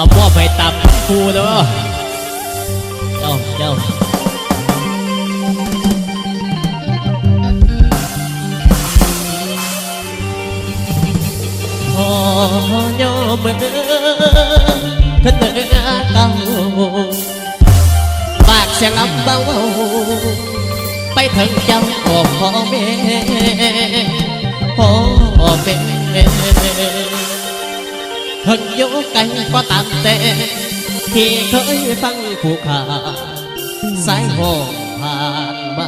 เอาหม้อไปตับกูเด้อเจ้าพอย่อมือขึ้นเหนือเก่าปากเสียงลำเบาไปถึงเจ้าพ่อแม่พ่อแม่ถึงอยู่ไกลก็ตามแต่ที่เคยฟังผู้ข่าสายห้องผ่านมา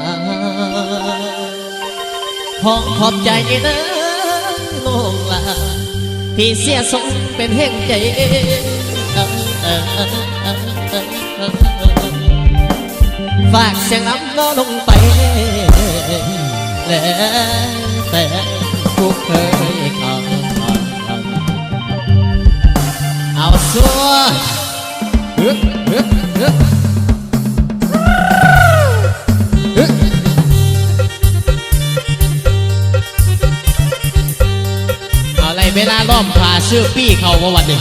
ขอบใจนะน้องลาที่เสียสมเป็นแห่งใจฝากเสียงลำน้อลงไปแล้วแต่ผู้เคยเข้าเอาสัวเอาอะไรเวลาล้อมผ่าชื่อปี้เขาว่าวันนี้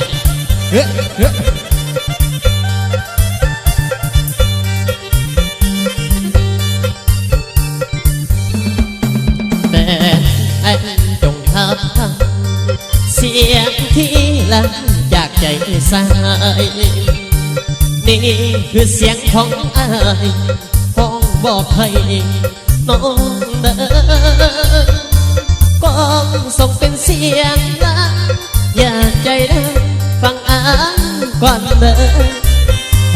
แต่จงทำเสียงที่ลังจากใจสายนี่คือเสียงของอายห้องบอกให้น้องเดินก้องส่งเป็นเสียงลังอยากใจเดินฟังอ่านก่อนเดิน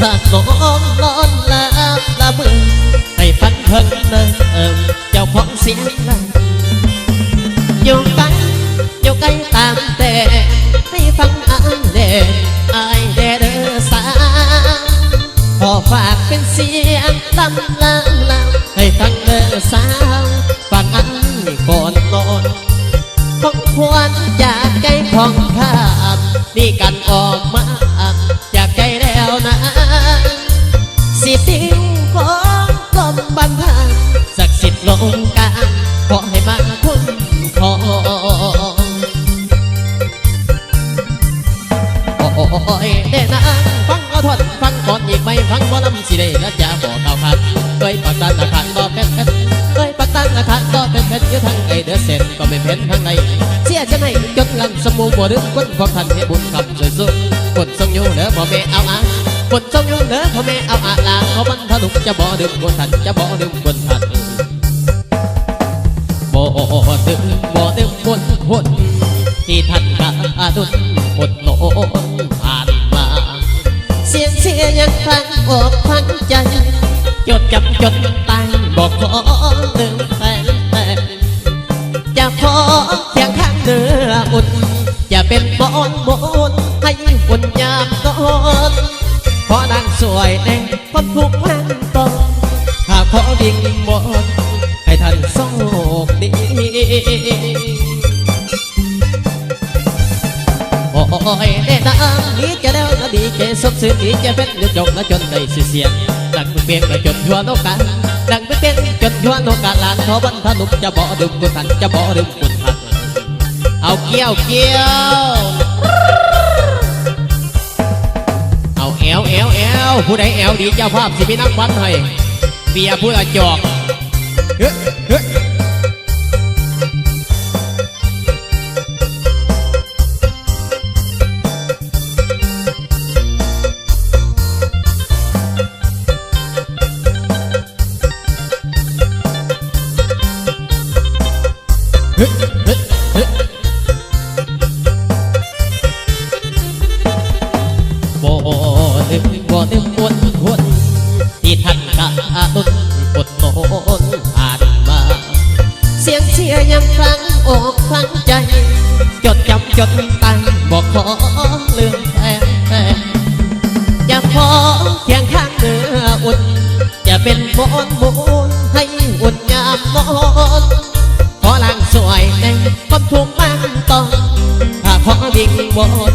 หากน้องนอนหลับละเมื่อให้ฟังเพิ่งเดินเจ้าของเสียงลังอยู่ไกลตามแต่ให้ฟังอ่านเด่อายเด้อสาขอฝากเป็นเสียงลำให้ฟังเด้อสาวฟังอ่านก่อนนอนของควรจากใจของข้านี่กันออกมาจากใจแล้วนะสิทิ้งของลมบันทางศักดิ์สิทธิ์ลงกลางขอให้มาคุ้มครองโอ้ยเด้นะฟังเอาทอดฟังก่อนอีกไม่ฟังบ่ลำสิได้แล้วจะบอกข่าวขาดเคยปักตันอาคารต่อเป็นเคยปักตันอาคารต่อเป็นอยู่ทางไอเดือเสร็จก็ไม่เป็นทางในเสียจะไหนจนลังสมูบ่ดึกคนพอทันให้บุญคำสวยสุดคนทรงอยู่เด้อพ่อแม่เอาอาคนทรงอยู่เด้อพ่อแม่เอาอาลาเขาบรรทุกจะบ่ดึกคนทันจะบ่ดึกคนทันบ่ดึกคนที่ท่านกาดุนอดโนผ่านมาเสียงยังฟังอกฟังใจจดจำจนตายบอกขอหนึ่งแฟนจะขอเพียงข้างเนื้ออุ่นอย่าเป็นบอนให้อุ่นยามนอนขอนางสวยแน่คนทุกพันตอนหากขอดิ่งบนให้ท่านโชคดีโอ้ยเด้นะดีจะแล้วนะดีเจสดสื่อดีจะเป็นยุจงและจนได้เสียงดังเปลี่ยนและจนทั่วโลกาดังเปลี่ยนจนทั่วโลกาลานขอบรรทุกจะบ่ดึงกุทันจะบ่ดึงกุทันเอาเกี้ยวเอาแอวผู้ใดแอวดีเจ้าภาพสิพี่นักวันให้เบียร์ผู้อาจอกบ่ดึงคนที่ท่านกาตุนอดโนนผ่านมาเสียงยังฟังอกฟังใจจดจำจนตั้งบอกขอลืมแฟนจะขอเพียงข้างเนื้ออุ่นจะเป็นบอนให้อุ่นยามนอนขอลางสวยในความทุกข์มันต้องถ้าขอดิ่งบน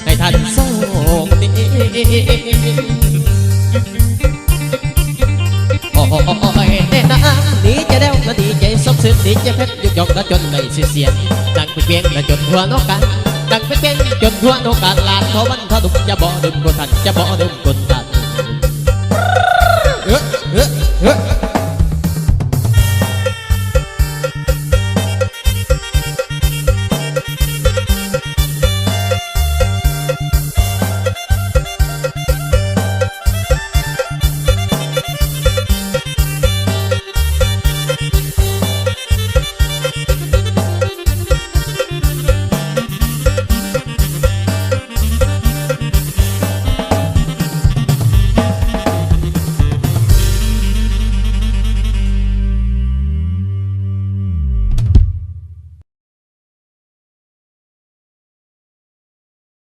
ให้ท่านโชคดีโอ้ยเด้นะดีจะแล้วนะดีใจสมซึ้งดีจะเพชรยุกยกและจนได้เสียงดังเปลี่ยนและจนทั่วโลกาดังเปลี่ยนจนทั่วโลกาลาน ทวันทดุกจะบ่ดื่มกนทันจะบ่ดื่มกนทัน เออ